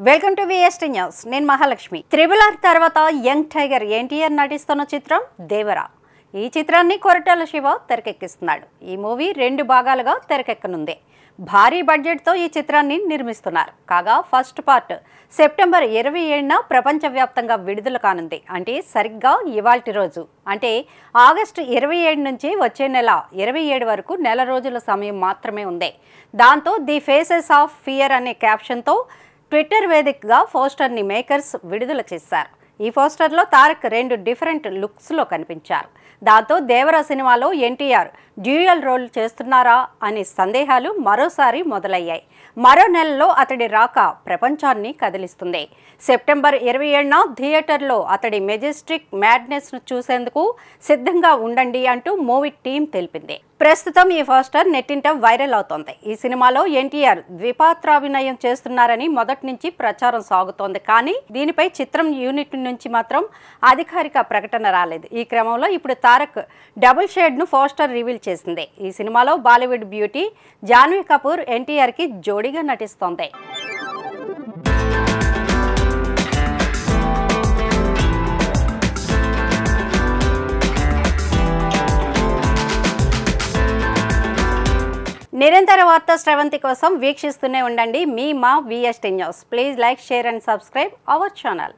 Welcome to VST news. నేను Mahalakshmi. Triple R తర్వాత young tiger NTR నటిస్తున్న చిత్రం దేవరా. ఈ చిత్రాన్ని కొరటాల శివ తెరకెక్కిస్తున్నాడు. ఈ మూవీ 2 భాగాలుగా తెరకెక్కనుంది. భారీ బడ్జెట్తో ఈ చిత్రాన్ని నిర్మిస్తున్నారు. కాగా ఫస్ట్ పార్ట్ సెప్టెంబర్ 27న ప్రపంచవ్యాప్తంగా విడుదల కానుంది. అంటే సరిగ్గా ఇవాల్టి రోజు, అంటే ఆగస్టు 27 నుంచి వచ్చే నెల 27 వరకు నెల రోజుల సమయం మాత్రమే ఉంది. దాంతో ది ఫేసెస్ ఆఫ్ ఫియర్ అనే క్యాప్షన్తో ట్విట్టర్ వేదికగా పోస్టర్ని మేకర్స్ విడుదల చేశారు. ఈ పోస్టర్లో తారక్ 2 డిఫరెంట్ లుక్స్లో కనిపించారు. దాంతో దేవరా సినిమాలో ఎన్టీఆర్ డ్యూయల్ రోల్ చేస్తున్నారా అనే సందేహాలు మరోసారి మొదలయ్యాయి. మరో నెలలో అతడి రాక ప్రపంచాన్ని కదిలిస్తుంది. సెప్టెంబర్ 27న థియేటర్లో అతడి మెజెస్టిక్ మ్యాడ్నెస్ను చూసేందుకు సిద్ధంగా ఉండండి అంటూ మూవీ టీం తెలిపింది. ప్రస్తుతం ఈ పోస్టర్ నెట్టింట వైరల్ అవుతోంది. ఈ సినిమాలో ఎన్టీఆర్ ద్విపాత్రాభినయం చేస్తున్నారని మొదటి నుంచి ప్రచారం సాగుతోంది. కానీ దీనిపై చిత్రం యూనిట్ నుంచి మాత్రం అధికారిక ప్రకటన రాలేదు. ఈ క్రమంలో ఇప్పుడు తారక్ డబుల్ షేడ్ను పోస్టర్ రివీల్ చేసింది. ఈ సినిమాలో బాలీవుడ్ బ్యూటీ జాన్వీ కపూర్ ఎన్టీఆర్కి జోడీగా నటిస్తోంది. నిరంతర వార్తా శ్రవంతి కోసం వీక్షిస్తూనే ఉండండి మా VST news. Please like, share and subscribe our channel.